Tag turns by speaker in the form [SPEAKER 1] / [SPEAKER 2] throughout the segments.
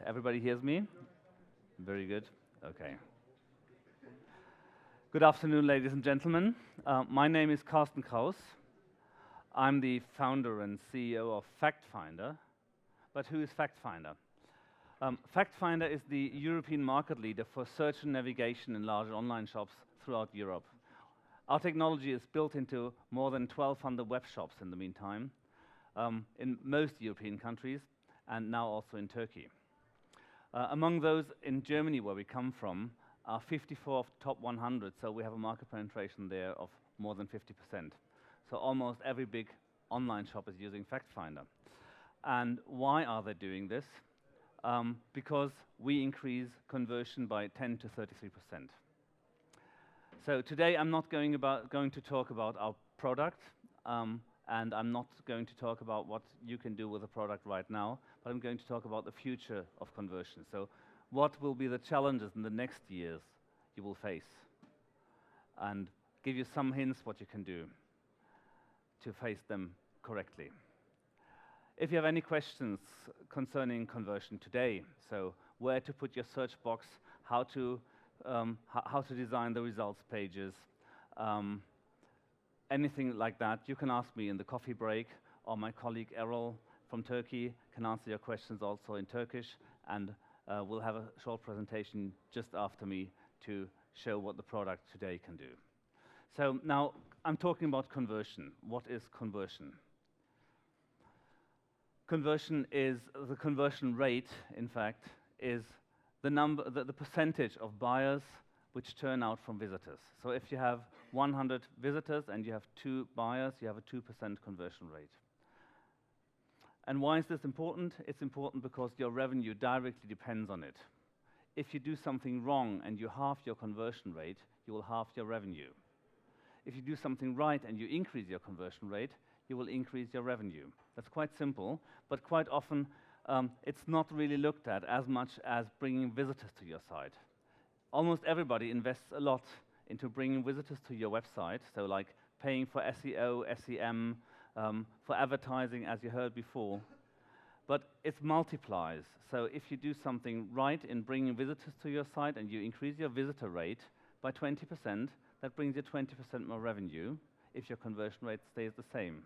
[SPEAKER 1] Everybody hears me? Very good. Okay. Good afternoon, ladies and gentlemen. My name is Carsten Kraus. I'm the founder and CEO of FactFinder. But who is FactFinder? FactFinder is the European market leader for search and navigation in large online shops throughout Europe. Our technology is built into more than 1,200 web shops in the meantime, in most European countries, and now also in Turkey. Among those in Germany, where we come from, are 54 of top 100, so we have a market penetration there of more than 50%. So almost every big online shop is using FactFinder. And why are they doing this? Because we increase conversion by 10 to 33%. So today I'm not going to talk about our product, and I'm not going to talk about what you can do with the product right now, but I'm going to talk about the future of conversion. So what will be the challenges in the next years you will face, and give you some hints what you can do to face them correctly. If you have any questions concerning conversion today, so where to put your search box, how to design the results pages, anything like that, you can ask me in the coffee break, or my colleague Errol from Turkey can answer your questions also in Turkish, and we'll have a short presentation just after me to show what the product today can do. So now I'm talking about conversion. What is conversion? Conversion is the conversion rate, in fact, is the percentage of buyers which turn out from visitors. So if you have 100 visitors and you have 2 buyers, you have a 2% conversion rate. And why is this important? It's important because your revenue directly depends on it. If you do something wrong and you halve your conversion rate, you will halve your revenue. If you do something right and you increase your conversion rate, you will increase your revenue. That's quite simple, but quite often it's not really looked at as much as bringing visitors to your site. Almost everybody invests a lot into bringing visitors to your website, so like paying for SEO, SEM, for advertising, as you heard before. But it multiplies. So if you do something right in bringing visitors to your site and you increase your visitor rate by 20%, that brings you 20% more revenue if your conversion rate stays the same.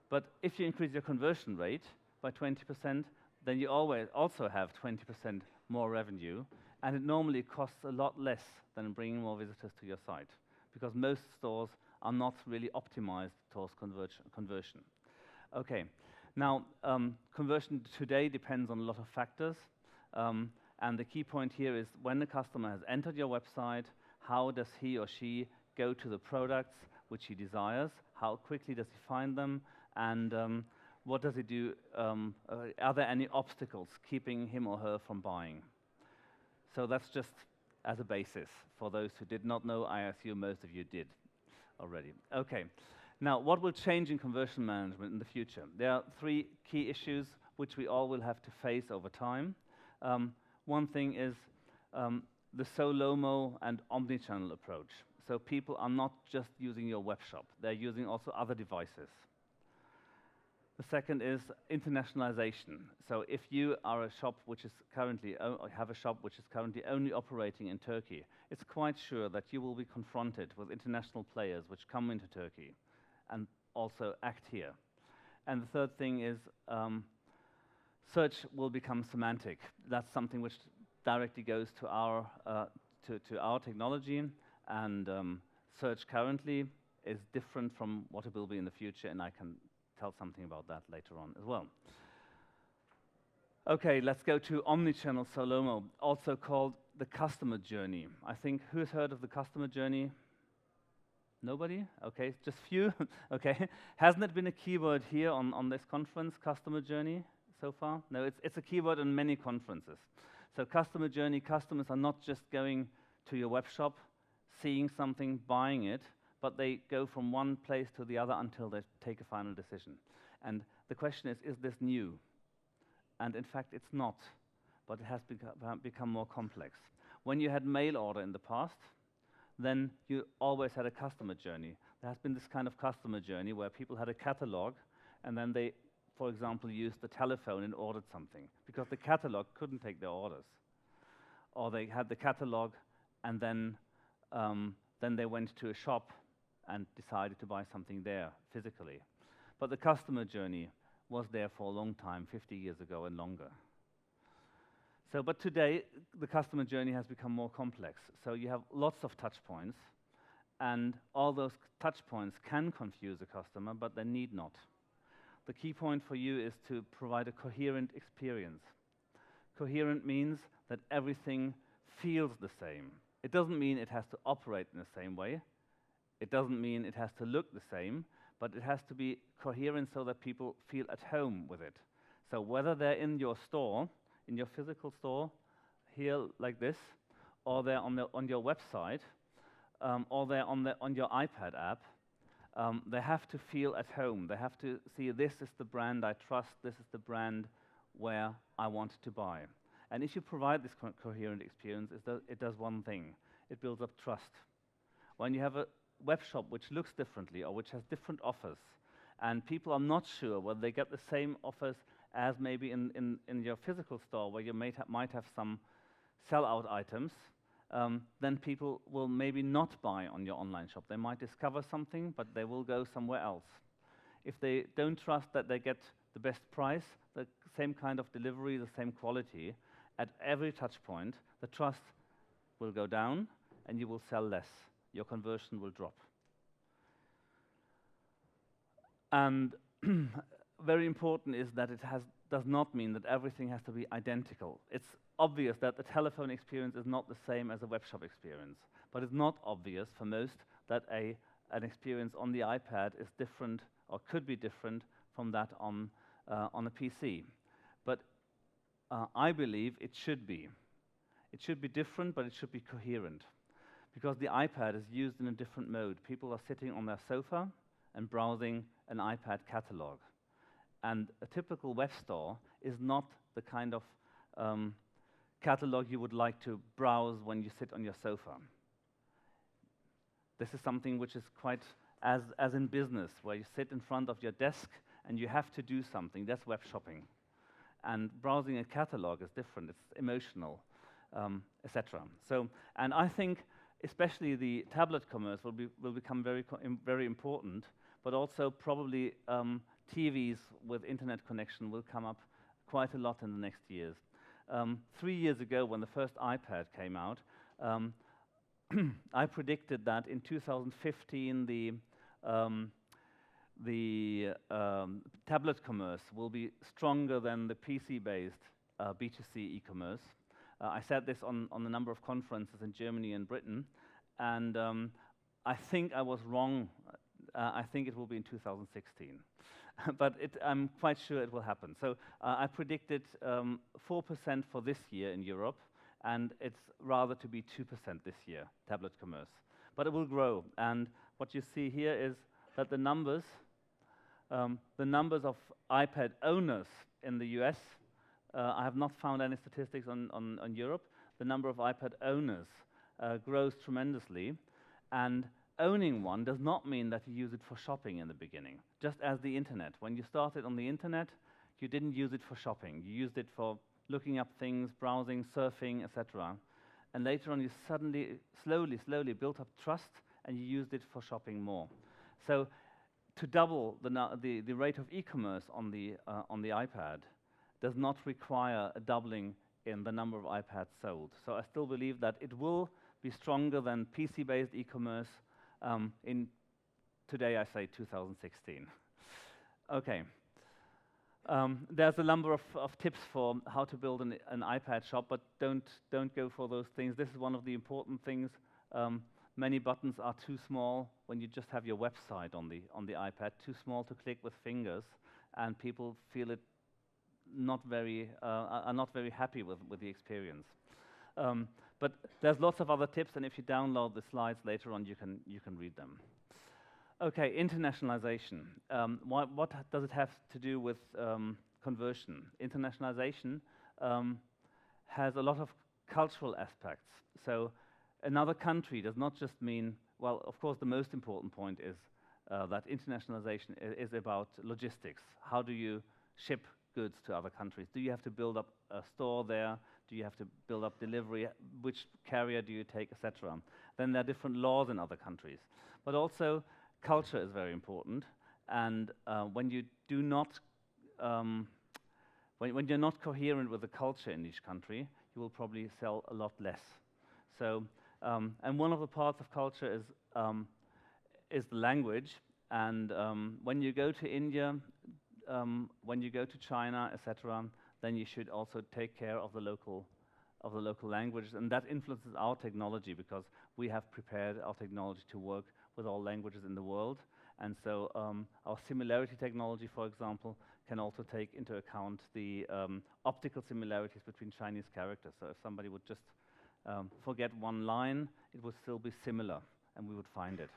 [SPEAKER 1] But if you increase your conversion rate by 20%, then you always also have 20% more revenue, and it normally costs a lot less than bringing more visitors to your site, because most stores are not really optimized towards conversion. Okay, now conversion today depends on a lot of factors, and the key point here is when the customer has entered your website, how does he or she go to the products which he desires, how quickly does he find them, and what does he do, are there any obstacles keeping him or her from buying? So that's just as a basis. For those who did not know, I assume most of you did already. Okay, now what will change in conversion management in the future? There are 3 key issues which we all will have to face over time. One thing is the SOLOMO and omnichannel approach. So people are not just using your web shop, they're using also other devices. The second is internationalization. So if you are a shop which is currently only operating in Turkey, it's quite sure that you will be confronted with international players which come into Turkey and also act here. And the third thing is search will become semantic. That's something which directly goes to our technology, and search currently is different from what it will be in the future, and I can tell something about that later on as well. Okay, let's go to omnichannel SOLOMO, also called the customer journey. I think, who's heard of the customer journey? Nobody? Okay, just few. Okay, hasn't it been a keyword here on this conference, customer journey, so far? No, it's a keyword on many conferences. So customer journey, customers are not just going to your web shop, seeing something, buying it, but they go from one place to the other until they take a final decision. And the question is this new? And in fact, it's not, but it has become more complex. When you had mail order in the past, then you always had a customer journey. There has been this kind of customer journey where people had a catalog, and then they for example, used the telephone and ordered something because the catalog couldn't take their orders. Or they had the catalog and then they went to a shop and decided to buy something there physically. But the customer journey was there for a long time, 50 years ago and longer. So, but today, the customer journey has become more complex. So you have lots of touch points, and all those touch points can confuse a customer, but they need not. The key point for you is to provide a coherent experience. Coherent means that everything feels the same. It doesn't mean it has to operate in the same way. It doesn't mean it has to look the same, but it has to be coherent so that people feel at home with it. So whether they're in your store, in your physical store, here like this, or they're on your website, or they're on your iPad app, they have to feel at home. They have to see this is the brand I trust, this is the brand where I want to buy. And if you provide this coherent experience, it does one thing. It builds up trust. When you have a web shop which looks differently or which has different offers, and people are not sure whether they get the same offers as maybe in your physical store where you might have some sell-out items, then people will maybe not buy on your online shop. They might discover something, but they will go somewhere else. If they don't trust that they get the best price, the same kind of delivery, the same quality, at every touch point, the trust will go down and you will sell less. Your conversion will drop. And very important is that it does not mean that everything has to be identical. It's obvious that the telephone experience is not the same as a web shop experience, but it's not obvious for most that an experience on the iPad is different or could be different from that on a PC. But I believe it should be. It should be different, but it should be coherent, because the iPad is used in a different mode. People are sitting on their sofa and browsing an iPad catalog. And a typical web store is not the kind of catalog you would like to browse when you sit on your sofa. This is something which is quite as in business, where you sit in front of your desk and you have to do something. That's web shopping. And browsing a catalog is different. It's emotional, etc. So, and I think especially the tablet commerce will become very important, but also probably TVs with internet connection will come up quite a lot in the next years. 3 years ago, when the first iPad came out, I predicted that in 2015 the tablet commerce will be stronger than the PC-based B2C e-commerce. I said this on a number of conferences in Germany and Britain, and I think I was wrong. I think it will be in 2016. But I'm quite sure it will happen. So I predicted 4% for this year in Europe, and it's rather to be 2% this year, tablet commerce. But it will grow, and what you see here is that the numbers of iPad owners in the US, I have not found any statistics on Europe. The number of iPad owners grows tremendously, and owning one does not mean that you use it for shopping in the beginning. Just as the internet. When you started on the internet, you didn't use it for shopping. You used it for looking up things, browsing, surfing, etc. And later on, you suddenly, slowly built up trust, and you used it for shopping more. So to double the rate of e-commerce on the iPad does not require a doubling in the number of iPads sold. So I still believe that it will be stronger than PC-based e-commerce in today, I say 2016. Okay. There's a number of tips for how to build an iPad shop, but don't go for those things. This is one of the important things. Many buttons are too small when you just have your website on the iPad, too small to click with fingers, and people feel it are not very happy with the experience. But there's lots of other tips, and if you download the slides later on, you can read them. Okay, internationalization. What does it have to do with conversion? Internationalization has a lot of cultural aspects. So another country does not just mean, well, of course, the most important point is that internationalization is about logistics. How do you ship goods to other countries? Do you have to build up a store there? Do you have to build up delivery? Which carrier do you take, etc.? Then there are different laws in other countries. But also, culture is very important. And when you do not, when you're not coherent with the culture in each country, you will probably sell a lot less. So, and one of the parts of culture is the language. And when you go to India, when you go to China, etc., then you should also take care of the local languages, and that influences our technology because we have prepared our technology to work with all languages in the world. And so our similarity technology, for example, can also take into account the optical similarities between Chinese characters. So if somebody would just forget one line, it would still be similar, and we would find it.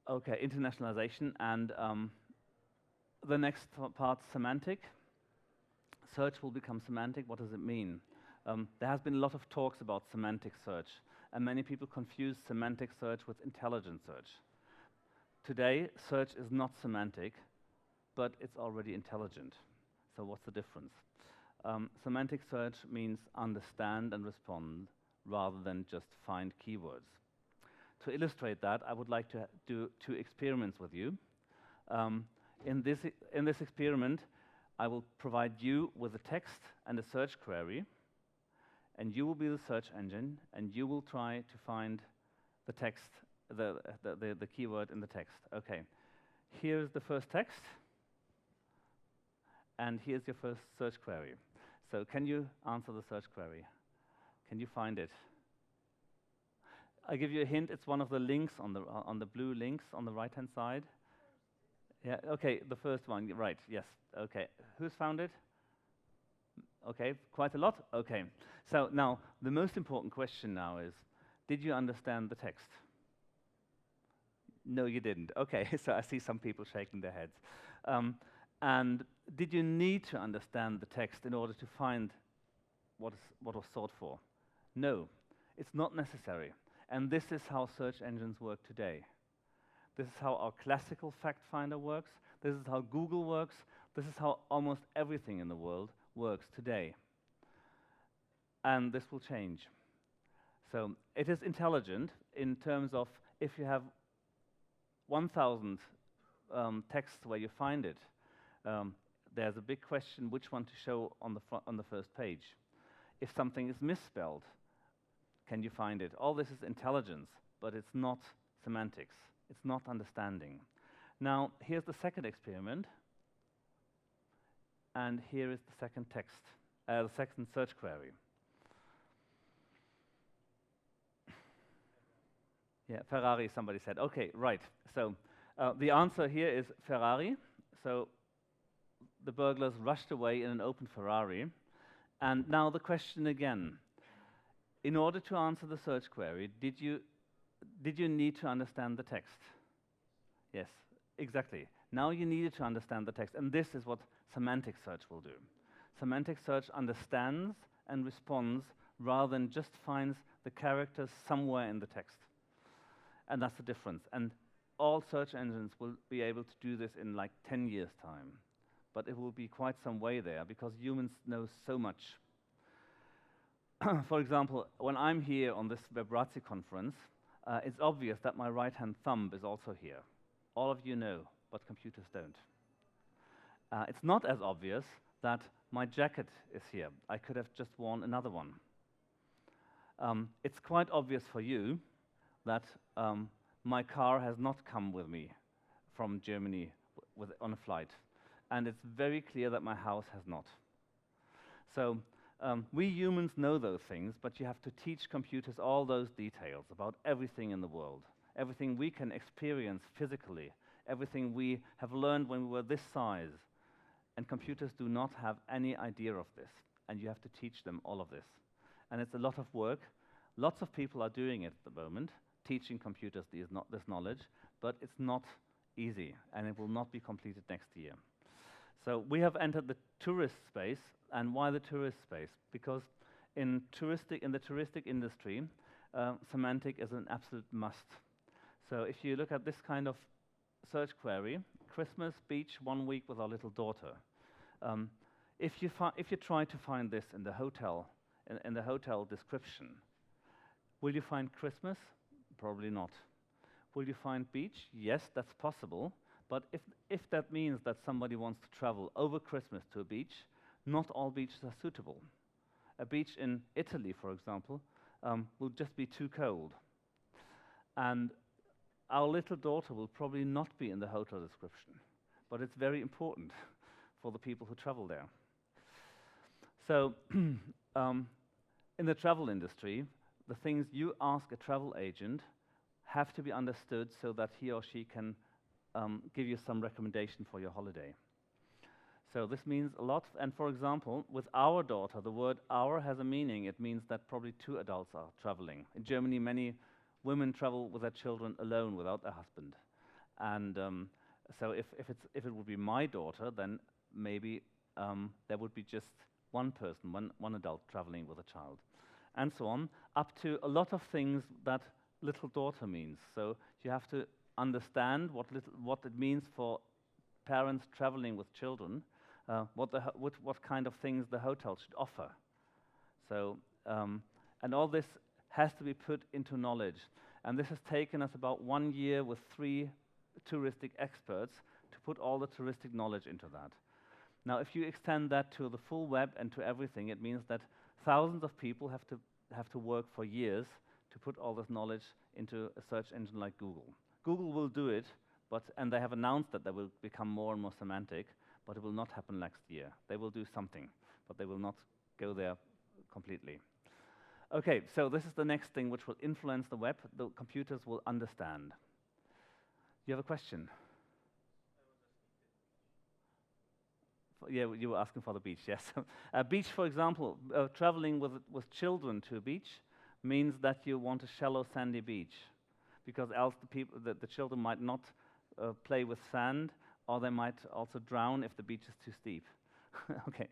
[SPEAKER 1] Okay, internationalization, and the next part, semantic. Search will become semantic. What does it mean? There has been a lot of talks about semantic search, and many people confuse semantic search with intelligent search. Today, search is not semantic, but it's already intelligent. So what's the difference? Semantic search means understand and respond rather than just find keywords. To illustrate that, I would like to do 2 experiments with you. In this experiment, I will provide you with a text and a search query, and you will be the search engine, and you will try to find the text, the keyword in the text. Okay, here's the first text, and here's your first search query. So can you answer the search query? Can you find it? I'll give you a hint. It's one of the links on the blue links on the right-hand side. Yeah. Okay. The first one. Right. Yes. Okay. Who's found it? Okay. Quite a lot. Okay. So now the most important question now is: did you understand the text? No, you didn't. Okay. So I see some people shaking their heads. And did you need to understand the text in order to find what was sought for? No, it's not necessary. And this is how search engines work today. This is how our classical fact finder works. This is how Google works. This is how almost everything in the world works today. And this will change. So it is intelligent in terms of if you have 1,000 texts where you find it, there's a big question which one to show on the first page. If something is misspelled, can you find it? All this is intelligence, but it's not semantics. It's not understanding. Now, here's the second experiment, and here is the second text, the second search query. Yeah, Ferrari, somebody said. Okay, right. So the answer here is Ferrari. So the burglars rushed away in an open Ferrari. And now the question again. In order to answer the search query, did you need to understand the text? Yes, exactly. Now you needed to understand the text, and this is what semantic search will do. Semantic search understands and responds rather than just finds the characters somewhere in the text. And that's the difference. And all search engines will be able to do this in like 10 years' time. But it will be quite some way there, because humans know so much. For example, when I'm here on this Webrazzi conference, it's obvious that my right-hand thumb is also here. All of you know, but computers don't. It's not as obvious that my jacket is here. I could have just worn another one. It's quite obvious for you that my car has not come with me from Germany on a flight. And it's very clear that my house has not. So we humans know those things, but you have to teach computers all those details about everything in the world, everything we can experience physically, everything we have learned when we were this size. And computers do not have any idea of this, and you have to teach them all of this. And it's a lot of work. Lots of people are doing it at the moment, teaching computers this knowledge, but it's not easy, and it will not be completed next year. So we have entered the tourist space. And why the tourist space? Because in the touristic industry, semantic is an absolute must. So if you look at this kind of search query, Christmas, beach, 1 week with our little daughter. If you try to find this in the hotel, in the hotel description, will you find Christmas? Probably not. Will you find beach? Yes, that's possible. But if that means that somebody wants to travel over Christmas to a beach, not all beaches are suitable. A beach in Italy, for example, will just be too cold. And our little daughter will probably not be in the hotel description, but it's very important for the people who travel there. So, in the travel industry, the things you ask a travel agent have to be understood so that he or she can give you some recommendation for your holiday. So this means a lot. And for example, with our daughter, the word "our" has a meaning. It means that probably 2 adults are traveling. In Germany, many women travel with their children alone without a husband. And so if it would be my daughter, then maybe there would be just one person, one adult traveling with a child, and so on, up to a lot of things that little daughter means. So you have to understand what it means for parents traveling with children, what kind of things the hotel should offer. So, and all this has to be put into knowledge. And this has taken us about 1 year with 3 touristic experts to put all the touristic knowledge into that. Now, if you extend that to the full web and to everything, it means that thousands of people have to work for years to put all this knowledge into a search engine like Google. Google will do it, and they have announced that they will become more and more semantic, but it will not happen next year. They will do something, but they will not go there completely. Okay, so this is the next thing which will influence the web. The computers will understand. You have a question? Yeah, you were asking for the beach, yes. A beach, for example, traveling with children to a beach means that you want a shallow, sandy beach, because else the children might not play with sand, or they might also drown if the beach is too steep. Okay.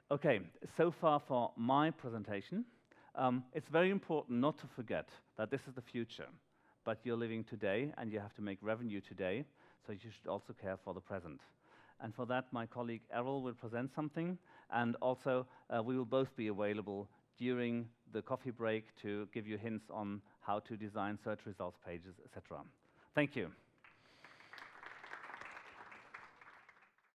[SPEAKER 1] Okay, so far for my presentation. It's very important not to forget that this is the future, but you're living today and you have to make revenue today, so you should also care for the present. And for that, my colleague Errol will present something, and also we will both be available during the coffee break to give you hints on how to design search results pages, etc. Thank you.